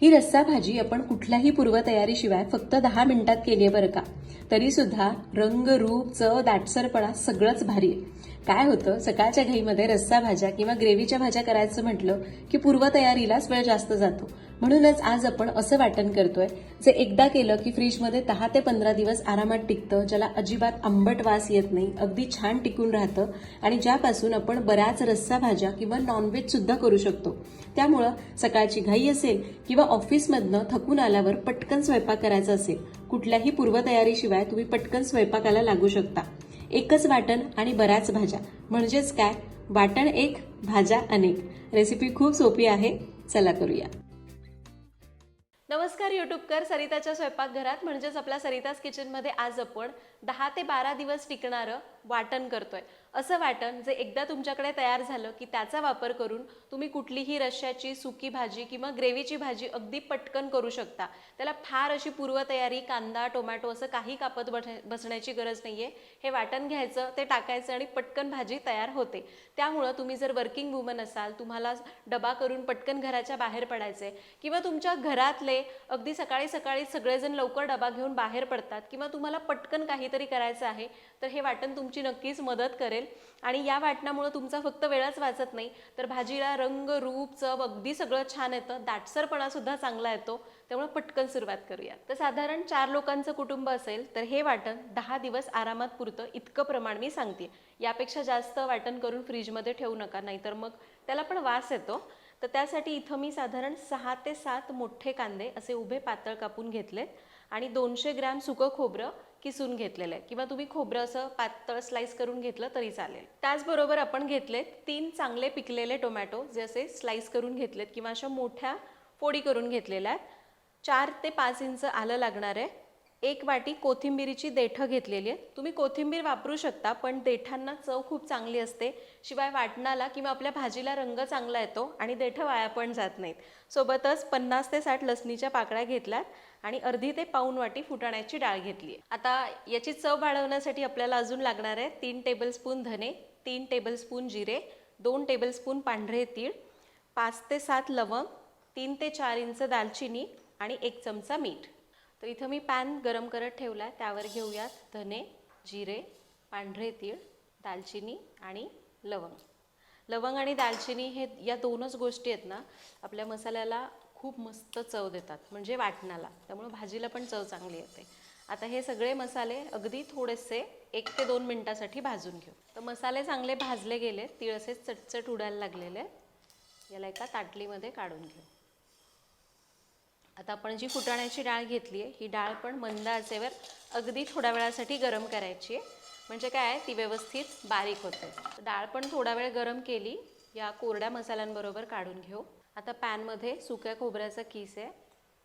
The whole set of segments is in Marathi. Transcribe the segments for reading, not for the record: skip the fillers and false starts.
ही रस्सा भाजी आपण कुठल्याही पूर्वतयारीशिवाय फक्त 10 मिनिटात केली आहे बरं का. तरी सुद्धा रंग, रूप, चव, दाटसरपणा सगळंच भारी आहे. काय होतं, सकाळच्या घाईमध्ये रस्सा भाज्या किंवा ग्रेव्हीच्या भाज्या करायचं म्हटलं की पूर्वतयारीलाच वेळ जास्त जातो. म्हणूनच आज आपण असं वाटण करतोय जे एकदा केलं की फ्रीजमध्ये 10 ते 15 दिवस आरामात टिकतं, ज्याला अजिबात आंबट वास येत नाही, अगदी छान टिकून राहतं आणि ज्यापासून आपण बऱ्याच रस्सा भाज्या किंवा नॉनव्हेज सुद्धा करू शकतो. त्यामुळं सकाळची घाई असेल किंवा ऑफिसमधनं थकून आल्यावर पटकन स्वयंपाक करायचा असेल, कुठल्याही पूर्वतयारीशिवाय तुम्ही पटकन स्वयंपाकाला लागू शकता. एकच वाटण आणि बऱ्याच भाज्या, म्हणजेच काय, वाटण एक, भाज्या अनेक. रेसिपी खूप सोपी आहे, चला करूया. नमस्कार यूट्यूबकर, सरिताच्या स्वयंपाकघरात म्हणजेच आपल्या सरिताज किचनमध्ये आज आपण 10 ते 12 दिवस टिकणारं वाटण करतोय. असं वाटण जे एकदा तुमच्याकडे तयार झालं की त्याचा वापर करून तुम्ही कुठलीही रश्श्याची सुकी भाजी किंवा ग्रेव्हीची भाजी अगदी पटकन करू शकता. त्याला फार अशी पूर्वतयारी, कांदा, टोमॅटो असं काही कापत बसण्याची गरज नाहीये. हे वाटण घ्यायचं, ते टाकायचं आणि पटकन भाजी तयार होते. त्यामुळं तुम्ही जर वर्किंग वुमन असाल, तुम्हाला डबा करून पटकन घराच्या बाहेर पडायचे किंवा तुमच्या घरातले अगदी सकाळी सकाळी सगळेजण लवकर डबा घेऊन बाहेर पडतात किंवा तुम्हाला पटकन काहीतरी करायचं आहे, तर हे वाटण तुमची नक्कीच मदत करेल. आणि या वाटणामुळे तुमचा फक्त वेळच वाचत नाही, तर भाजीला रंग, रूप, चव अगदी सगळं छान येतं, दाटसरपणा सुद्धा चांगला येतो. त्यामुळे पटकन सुरुवात करूया. तर साधारण 4 लोकांचं कुटुंब असेल तर हे वाटण 10 दिवस आरामात पुरतं, इतकं प्रमाण मी सांगते. यापेक्षा जास्त वाटण करून फ्रीजमध्ये ठेवू नका, नाहीतर मग त्याला पण वास येतो. तर त्यासाठी इथं मी साधारण 6 ते 7 मोठे कांदे असे उभे पातळ कापून घेतलेत आणि 200 ग्रॅम सुकं खोबरं किसून घेतलेलं आहे, किंवा तुम्ही खोबरं असं पातळ स्लाइस करून घेतलं तरी चालेल. त्याचबरोबर आपण घेतलेत 3 चांगले पिकलेले टोमॅटो, जे असे स्लाइस करून घेतलेत किंवा अशा मोठ्या फोडी करून घेतलेल्या आहेत. 4 ते 5 इंच आलं लागणार आहे. 1 वाटी कोथिंबीरीची देठं घेतलेली आहेत. तुम्ही कोथिंबीर वापरू शकता, पण देठांना चव खूप चांगली असते, शिवाय वाटणाला किंवा आपल्या भाजीला रंग चांगला येतो आणि देठं वाया पण जात नाहीत. सोबतच 50 ते 60 लसणीच्या पाकळ्या घेतल्यात आणि अर्धी ते पाऊण वाटी फुटाण्याची डाळ घेतली आहे. आता याची चव वाढवण्यासाठी आपल्याला अजून लागणार आहे 3 टेबलस्पून धने, 3 टेबलस्पून जिरे, 2 टेबलस्पून पांढरे तीळ, 5 ते 7 लवंग, 3 ते 4 इंच दालचिनी आणि 1 चमचा मीठ. तर इथं मी पॅन गरम करत ठेवला आहे, त्यावर घेऊयात धने, जिरे, पांढरे तीळ, दालचिनी आणि लवंग. लवंग आणि दालचिनी हे या दोनच गोष्टी आहेत ना, आपल्या मसाल्याला खूप मस्त चव देतात, म्हणजे वाटणाला. त्यामुळे भाजीला पण चव चांगली येते. आता हे सगळे मसाले अगदी थोडेसे 1 ते 2 मिनिटासाठी भाजून घेऊ. तर मसाले चांगले भाजले गेले, तीळ असे चटचट उडायला लागलेले. याला एका ताटलीमध्ये काढून घेऊ. आता आपण जी फुटाण्याची डाळ घेतली आहे, ही डाळ पण मंद आचेवर अगदी थोड्या वेळासाठी गरम करायची आहे, म्हणजे काय आहे, ती व्यवस्थित बारीक होते. डाळ पण थोडा वेळ गरम केली, या कोरड्या मसाल्यांबरोबर काढून घेऊ. आता पॅनमध्ये सुक्या खोबऱ्याचा किस आहे,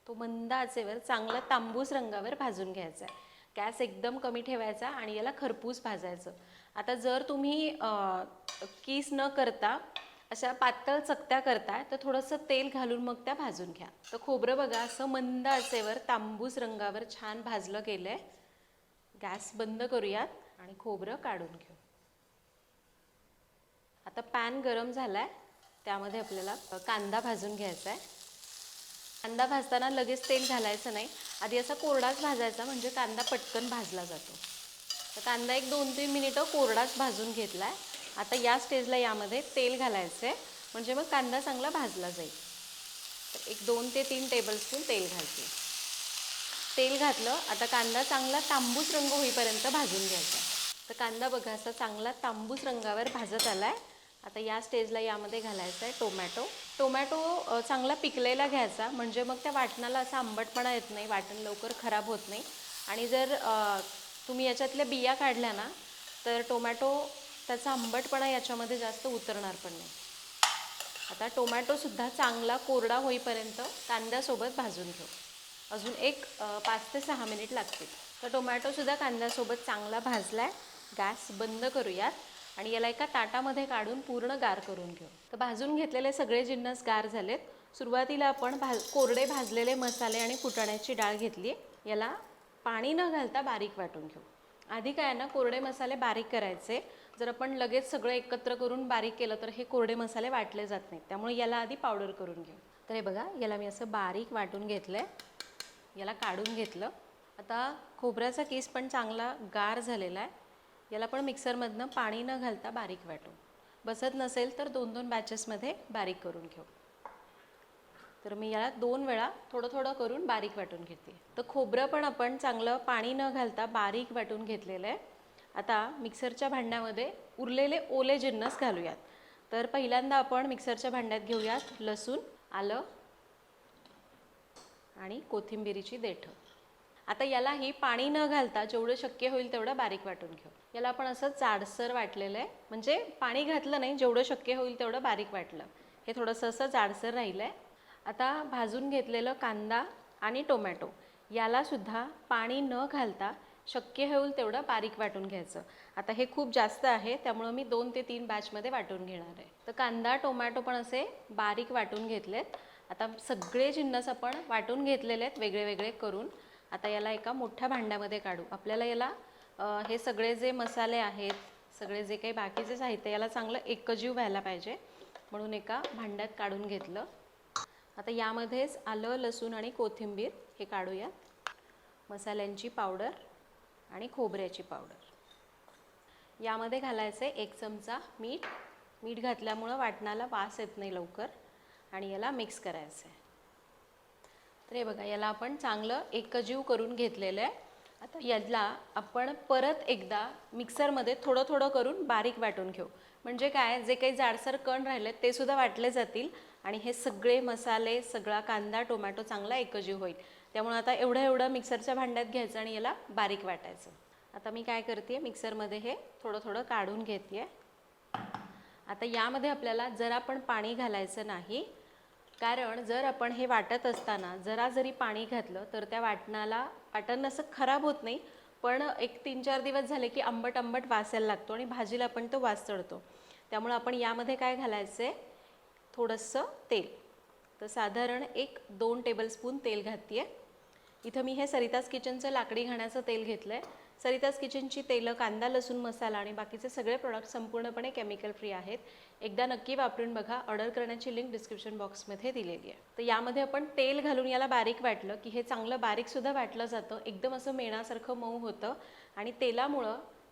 तो मंद आचेवर चांगला तांबूस रंगावर भाजून घ्यायचा आहे. गॅस एकदम कमी ठेवायचा आणि याला खरपूस भाजायचं. आता जर तुम्ही किस न करता अशा पातळ चकत्या करताय, तर थोडंसं तेल घालून मग त्या भाजून घ्या. तर खोबरं बघा असं मंद आचेवर तांबूस रंगावर छान भाजलं गेलंय. गॅस बंद करूयात आणि खोबरं काढून घेऊ. आता पॅन गरम झालाय, त्यामध्ये आपल्याला कांदा भाजून घ्यायचा आहे. कांदा भाजताना लगेच तेल घालायचं नाही, आधी असा कोरडाच भाजायचा, म्हणजे कांदा पटकन भाजला जातो. तर कांदा एक 2-3 मिनिटं कोरडाच भाजून घेतलाय. आता या स्टेजला यामध्ये तेल घालायचं आहे, म्हणजे मग कांदा चांगला भाजला जाईल. तर एक 2 ते 3 टेबलस्पून तेल घालते. तेल घातलं, आता कांदा चांगला तांबूस रंग होईपर्यंत भाजून घ्यायचा. तर कांदा बघा असा चांगला तांबूस रंगावर भाजत आलाय. आता या स्टेजला यामध्ये घालायचं आहे टोमॅटो. टोमॅटो चांगला पिकलेला घ्यायचा, म्हणजे मग त्या वाटणाला असा आंबटपणा येत नाही, वाटण लवकर खराब होत नाही. आणि जर तुम्ही याच्यातल्या बिया काढल्या ना, तर टोमॅटो त्याचा आंबटपणा याच्यामध्ये जास्त उतरणार पण नाही. आता टोमॅटोसुद्धा चांगला कोरडा होईपर्यंत कांद्यासोबत भाजून घेऊ. अजून एक 5 ते 6 मिनिट लागतील. तर टोमॅटोसुद्धा कांद्यासोबत चांगला भाजला आहे. गॅस बंद करूयात आणि याला एका ताटामध्ये काढून पूर्ण गार करून घेऊ. तर भाजून घेतलेले सगळे जिन्नस गार झालेत. सुरुवातीला आपण कोरडे भाजलेले मसाले आणि फुटाण्याची डाळ घेतली. याला पाणी न घालता बारीक वाटून घेऊ. आधी काय ना, कोरडे मसाले बारीक करायचे. जर आपण लगेच सगळं एकत्र करून बारीक केलं तर हे कोरडे मसाले वाटले जात नाहीत, त्यामुळे याला आधी पावडर करून घेऊ. तर हे बघा, याला मी असं बारीक वाटून घेतलं आहे, याला काढून घेतलं. आता खोबऱ्याचा किस पण चांगला गार झालेला आहे. याला पण मिक्सरमधनं पाणी न घालता बारीक वाटू. बसत नसेल तर 2-2 बॅचेसमध्ये बारीक करून घेऊ. तर मी याला 2 वेळा थोडं थोडं करून बारीक वाटून घेते. तर खोबरं पण आपण चांगलं पाणी न घालता बारीक वाटून घेतलेलं आहे. आता मिक्सरच्या भांड्यामध्ये उरलेले ओले जिन्नस घालूयात. तर पहिल्यांदा आपण मिक्सरच्या भांड्यात घेऊयात लसूण, आलं आणि कोथिंबिरीची देठं. आता यालाही पाणी न घालता जेवढं शक्य होईल तेवढं बारीक वाटून घेऊ. याला आपण असं जाडसर वाटलेलं आहे, म्हणजे पाणी घातलं नाही, जेवढं शक्य होईल तेवढं बारीक वाटलं. हे थोडंसं असं जाडसर राहिलं आहे. आता भाजून घेतलेलं कांदा आणि टोमॅटो यालासुद्धा पाणी न घालता शक्य होईल तेवढं बारीक वाटून घ्यायचं. आता हे खूप जास्त आहे, त्यामुळं मी 2 ते 3 बॅचमध्ये वाटून घेणार आहे. तर कांदा टोमॅटो पण असे बारीक वाटून घेतलेत. आता सगळे जिन्नस आपण वाटून घेतलेले आहेत वेगळे वेगळे करून. आता याला एका मोठ्या भांड्यामध्ये काढू. आपल्याला याला हे सगळे जे मसाले आहेत, सगळे जे काही बाकीचे साहित्य, याला चांगलं एकजीव व्हायला पाहिजे, म्हणून एका भांड्यात काढून घेतलं. आता यामध्येच आलं, लसूण आणि कोथिंबीर हे काढूया. मसाल्यांची पावडर आणि खोबऱ्याची पावडर यामध्ये घालायचं आहे. 1 चमचा मीठ. मीठ घातल्यामुळं वाटणाला वास येत नाही लवकर. आणि याला मिक्स करायचं आहे. तर हे बघा, याला आपण चांगलं एकजीव करून घेतलेलं आहे. आता याला आपण परत एकदा मिक्सरमध्ये थोडं थोडं करून बारीक वाटून घेऊ. म्हणजे काय, जे काही जाडसर कण राहिले ते सुद्धा वाटले जातील आणि हे सगळे मसाले, सगळा कांदा टोमॅटो चांगला एकजीव होईल. त्यामुळे आता एवढं मिक्सरच्या भांड्यात घ्यायचं आणि याला बारीक वाटायचं. आता मी काय करते, मिक्सरमध्ये हे थोडं थोडं काढून घेते. आता यामध्ये आपल्याला जरा पण पाणी घालायचं नाही, कारण जर आपण हे वाटत असताना जरी पाणी घातलं तर त्या वाटण असं खराब होत नाही, पण एक 3-4 दिवस झाले की आंबट आंबट वास यायला लागतो आणि भाजीला पण तो वास चढतो. त्यामुळे आपण यामध्ये काय घालायचं आहे, थोडंसं तेल. तर साधारण 1-2 टेबलस्पून तेल घालते आहे. इथं मी हे सरिताज किचनचं लाकडी घाण्याचं तेल घेतलं आहे. सरिताज किचनची तेलं, कांदा लसूण मसाला आणि बाकीचे सगळे प्रोडक्ट संपूर्णपणे केमिकल फ्री आहेत. एकदा नक्की वापरून बघा. ऑर्डर करण्याची लिंक डिस्क्रिप्शन बॉक्समध्ये दिलेली आहे. तर यामध्ये आपण तेल घालून याला बारीक वाटलं की हे चांगलं बारीकसुद्धा वाटलं जातं. एकदम असं मेणासारखं मऊ होतं आणि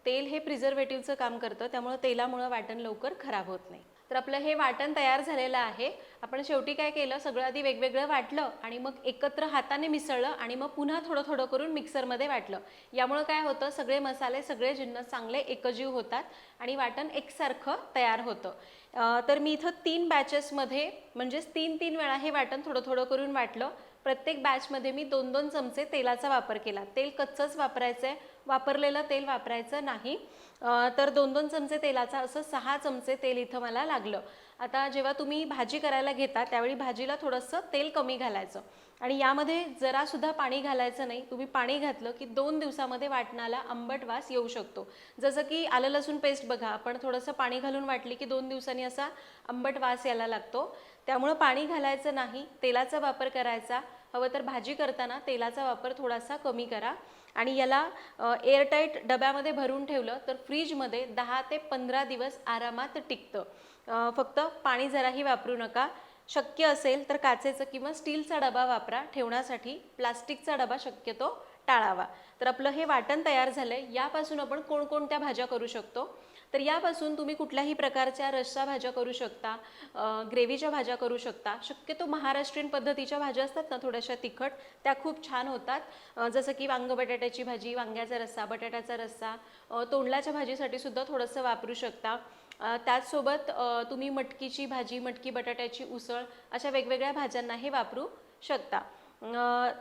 तेल हे प्रिझर्वेटिव्हचं काम करतं, त्यामुळं तेलामुळं वाटण लवकर खराब होत नाही. तर आपलं हे वाटण तयार झालेलं आहे. आपण शेवटी काय केलं, सगळं आधी वेगवेगळं वाटलं आणि मग एकत्र हाताने मिसळलं आणि मग पुन्हा थोडं थोडं करून मिक्सरमध्ये वाटलं. यामुळं काय होतं, सगळे मसाले, सगळे जिन्नस चांगले एकजीव होतात आणि वाटण एकसारखं तयार होतं. तर मी इथं 3 बॅचेसमध्ये म्हणजेच 3-3 वेळा हे वाटण थोडं थोडं करून वाटलं. प्रत्येक बॅचमध्ये मी 2-2 चमचे तेलाचा वापर केला. तेल कच्चंच वापरायचं आहे, वापरलेलं तेल वापरायचं नाही. तर 2-2 चमचे तेलाचा असं 6 चमचे तेल इथं मला लागलं. आता जेव्हा तुम्ही भाजी करायला घेता त्यावेळी भाजीला थोडंसं तेल कमी घालायचं आणि यामध्ये जरासुद्धा पाणी घालायचं नाही. तुम्ही पाणी घातलं की 2 दिवसामध्ये वाटणाला आंबट वास येऊ शकतो. जसं की आलं लसूण पेस्ट बघा, आपण थोडंसं पाणी घालून वाटली की 2 दिवसांनी असा आंबट वास यायला लागतो. त्यामुळं पाणी घालायचं नाही, तेलाचा वापर करायचा. हवं तर भाजी करताना तेलाचा वापर थोडासा कमी करा आणि याला एअरटाईट डब्यामध्ये भरून ठेवलं तर फ्रीजमध्ये 10 ते 15 दिवस आरामात टिकतं. फक्त पाणी जराही वापरू नका. शक्य असेल तर काचेचं किंवा स्टीलचा डबा वापरा ठेवण्यासाठी. प्लास्टिकचा डबा शक्यतो टाळावा. तर आपलं हे वाटण तयार झालंय. यापासून आपण कोणकोणत्या भाज्या करू शकतो, तर यापासून तुम्ही कुठल्याही प्रकारच्या रस्सा भाज्या करू शकता, ग्रेव्हीच्या भाज्या करू शकता. शक्यतो महाराष्ट्रीयन पद्धतीच्या भाज्या असतात ना, थोड्याशा तिखट, त्या खूप छान होतात. जसं की वांग बटाट्याची भाजी, वांग्याचा रस्सा, बटाट्याचा रस्सा, तोंडल्याच्या भाजीसाठी सुद्धा थोडंसं वापरू शकता. त्याचसोबत तुम्ही मटकीची भाजी, मटकी बटाट्याची उसळ, अशा वेगवेगळ्या भाज्यांना हे वापरू शकता.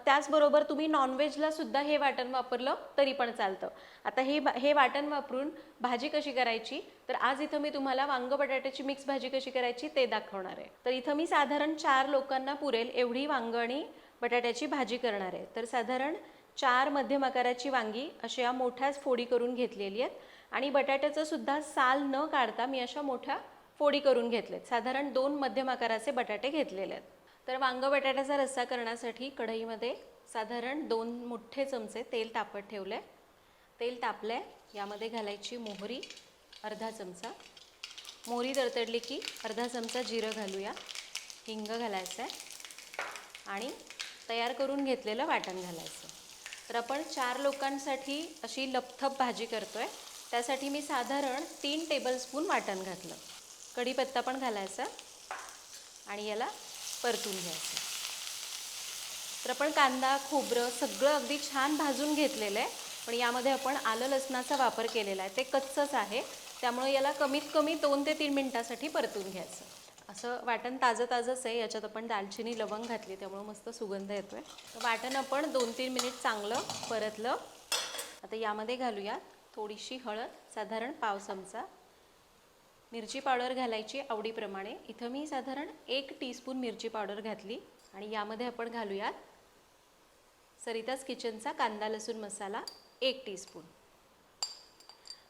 त्याचबरोबर तुम्ही नॉनव्हेजला सुद्धा हे वाटण वापरलं तरी पण चालतं. आता हे वाटण वापरून भाजी कशी करायची, तर आज इथं मी तुम्हाला वांग बटाट्याची मिक्स भाजी कशी करायची ते दाखवणार आहे. तर इथं मी साधारण 4 लोकांना पुरेल एवढी वांग आणि बटाट्याची भाजी करणार आहे. तर साधारण 4 मध्यम आकाराची वांगी अशा मोठ्याच फोडी करून घेतलेली आहेत आणि बटाट्याचं सुद्धा साल न काढता मी अशा मोठ्या फोडी करून घेतलेत. साधारण 2 मध्यम आकाराचे बटाटे घेतलेले आहेत. तर वांग बटाट्याचा रस्सा करण्यासाठी कढईमध्ये साधारण 2 मोठे चमचे तेल तापत ठेवले. तेल तापले, यामध्ये घालायची मोहरी अर्धा चमचा. मोहरी तडतडली की अर्धा चमचा जिरं घालूया. हिंग घालायचं आहे. आणि तयार करून घेतलेलं वाटण घालायचं. तर आपण 4 लोकांसाठी अशी लपथप भाजी करतोय. त्यासाठी मी साधारण 3 टेबलस्पून वाटण घातलं. कढीपत्ता पण घालायचा आणि याला परतून घ्यायचं. तर आपण कांदा खोबरं सगळं अगदी छान भाजून घेतलेलं आहे, पण यामध्ये आपण आलं लसणाचा वापर केलेला आहे. ते कच्चंच आहे, त्यामुळे याला कमीत कमी 2 ते 3 मिनिटासाठी परतून घ्यायचं. असं वाटण ताजंच आहे. याच्यात आपण दालचिनी लवंग घातली, त्यामुळे मस्त सुगंध येतोय. तर वाटण आपण 2-3 मिनिट चांगलं परतलं. आता यामध्ये घालूया थोडीशी हळद, साधारण पाव चमचा. मिरची पावडर घालायची आवडीप्रमाणे. इथं मी साधारण 1 टीस्पून मिरची पावडर घातली. आणि यामध्ये आपण घालूयात सरिताज किचनचा कांदा लसूण मसाला 1 टीस्पून.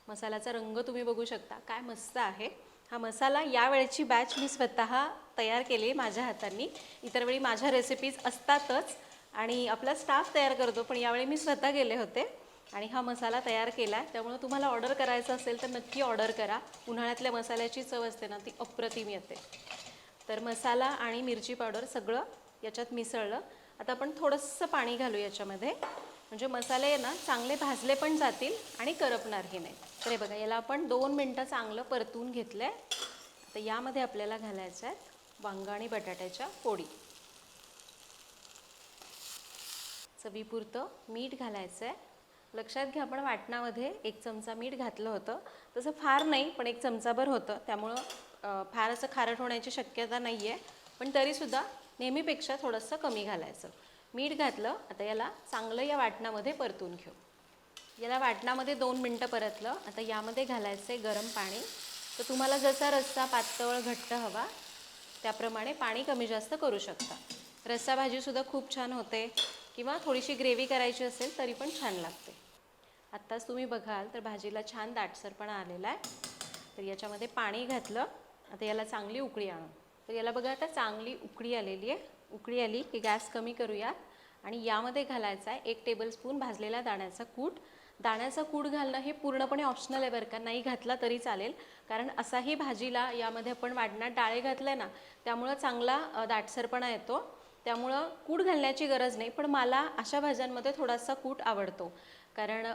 मसाल्याचा रंग तुम्ही बघू शकता, काय मस्त आहे. हा मसाला यावेळची बॅच मी स्वतः तयार केली माझ्या हातांनी. इतर वेळी माझ्या रेसिपीज असतातच आणि आपला स्टाफ तयार करतो, पण यावेळी मी स्वतः गेले होते आणि हा मसाला तयार केला आहे. त्यामुळे तुम्हाला ऑर्डर करायचं असेल तर नक्की ऑर्डर करा. उन्हाळ्यातल्या मसाल्याची चव असते ना, ती अप्रतिम येते. तर मसाला आणि मिरची पावडर सगळं याच्यात मिसळलं. आता आपण थोडंसं पाणी घालू याच्यामध्ये, म्हणजे मसाले ना चांगले भाजले पण जातील आणि करपणारही नाही. तर हे बघा, याला आपण 2 मिनटं चांगलं परतून घेतलं आहे. आता यामध्ये आपल्याला घालायचं आहे वांग आणि बटाट्याच्या फोडी. चवीपुरतं मीठ घालायचं आहे. लक्षात घ्या, आपण वाटणामध्ये 1 चमचा मीठ घातलं होतं. तसं फार नाही, पण 1 चमचाभर होतं, त्यामुळं फार असं खारट होण्याची शक्यता नाही आहे. पण तरीसुद्धा नेहमीपेक्षा थोडंसं कमी घालायचं. मीठ घातलं. आता याला चांगलं या वाटणामध्ये परतून घेऊ. याला वाटणामध्ये 2 मिनटं परतलं. आता यामध्ये घालायचं आहे गरम पाणी. तर तुम्हाला जसा रस्सा पातळ घट्ट हवा त्याप्रमाणे पाणी कमी जास्त करू शकता. रस्सा भाजीसुद्धा खूप छान होते, किंवा थोडीशी ग्रेव्ही करायची असेल तरी पण छान लागते. आत्ताच तुम्ही बघाल तर भाजीला छान दाटसरपणा आलेला आहे. तर याच्यामध्ये पाणी घातलं. आता याला चांगली उकळी आणू. तर याला बघा, आता चांगली उकळी आलेली आहे. उकळी आली की गॅस कमी करूया आणि यामध्ये घालायचा आहे 1 टेबलस्पून भाजलेला दाण्याचा कूट. दाण्याचा कूट घालणं हे पूर्णपणे ऑप्शनल आहे बरं का, नाही घातला तरी चालेल, कारण असाही भाजीला यामध्ये आपण वाटणात डाळे घातले ना, त्यामुळं चांगला दाटसरपणा येतो. त्यामुळं कूट घालण्याची गरज नाही, पण मला अशा भाज्यांमध्ये थोडासा कूट आवडतो, कारण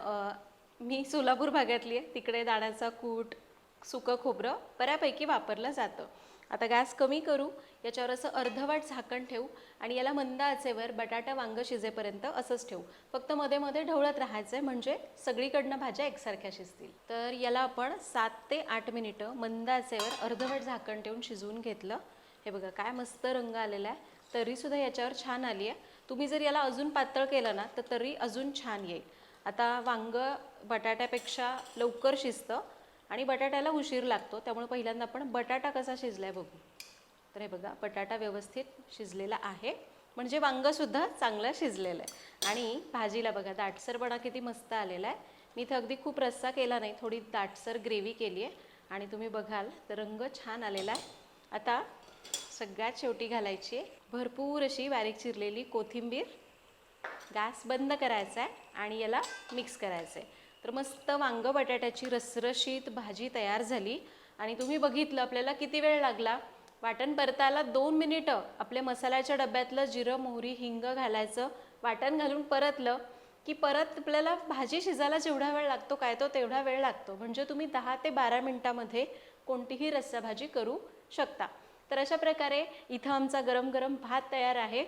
मी सोलापूर भागातली आहे. तिकडे दाण्याचा कूट, सुकं खोबरं बऱ्यापैकी वापरलं जातं. आता गॅस कमी करू. याच्यावर असं अर्धवट झाकण ठेवू आणि याला मंद आचेवर बटाटा वांग शिजेपर्यंत असंच ठेवू. फक्त मध्ये मध्ये ढवळत राहायचं आहे, म्हणजे सगळीकडनं भाज्या एकसारख्या शिजतील. तर याला आपण 7 ते 8 मिनिटं मंद आचेवर अर्धवट झाकण ठेवून शिजवून घेतलं. हे बघा, काय मस्त रंग आलेला आहे. तरीसुद्धा याच्यावर छान आली आहे. तुम्ही जर याला अजून पातळ केलं ना, तर तरी अजून छान येईल. आता वांग बटाट्यापेक्षा लवकर शिजतं आणि बटाट्याला उशीर लागतो, त्यामुळे पहिल्यांदा आपण बटाटा कसा शिजलाय बघू. तर हे बघा, बटाटा व्यवस्थित शिजलेला आहे, म्हणजे वांगंसुद्धा चांगलं शिजलेलं आहे. आणि भाजीला बघा, दाटसरपणा किती मस्त आलेला आहे. मी इथं अगदी खूप रस्सा केला नाही, थोडी दाटसर ग्रेव्ही केली आहे आणि तुम्ही बघाल तर रंग छान आलेला आहे. आता सगळ्यात शेवटी घालायची आहे भरपूर अशी बारीक चिरलेली कोथिंबीर. गॅस बंद करायचा आहे आणि याला मिक्स करायचं आहे. तर मस्त वांग बटाट्याची रसरशीत भाजी तयार झाली. आणि तुम्ही बघितलं आपल्याला किती वेळ लागला. वाटण परतायला 2 मिनिटं. आपल्या मसाल्याच्या डब्यातलं जिरं मोहरी हिंग घालायचं, वाटण घालून परतलं की परत आपल्याला भाजी शिजायला जेवढा वेळ लागतो काय तो तेवढा वेळ लागतो. म्हणजे तुम्ही 10 ते 12 मिनिटामध्ये कोणतीही रस्सा भाजी करू शकता. तर अशा प्रकारे इथं आमचा गरम गरम भात तयार आहे.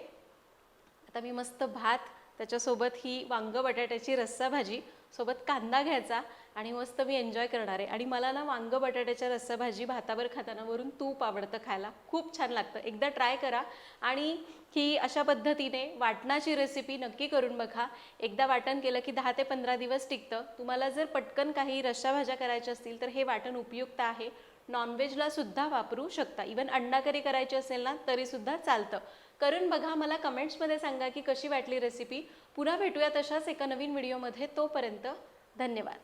आता मी मस्त भात, त्याच्यासोबत ही वांग बटाट्याची रस्सा भाजी, सोबत कांदा घ्यायचा आणि मस्त मी एन्जॉय करणार आहे. आणि मला ना वांग बटाट्याच्या रस्सा भाजी भातावर खाताना वरून तूप आवडतं खायला, खूप छान लागतं. एकदा ट्राय करा आणि ही अशा पद्धतीने वाटणाची रेसिपी नक्की करून बघा. एकदा वाटण केलं की 10 ते 15 दिवस टिकतं. तुम्हाला जर पटकन काही रस्सा भाज्या करायच्या असतील तर हे वाटण उपयुक्त आहे. नॉनव्हेजला सुद्धा वापरू शकता. इवन अंडा करी करायची असेल ना तरीसुद्धा चालतं. करून बघा. मला कमेंट्समध्ये सांगा की कशी वाटली रेसिपी. पुन्हा भेटूया तशाच एका नवीन व्हिडिओमध्ये. तोपर्यंत धन्यवाद.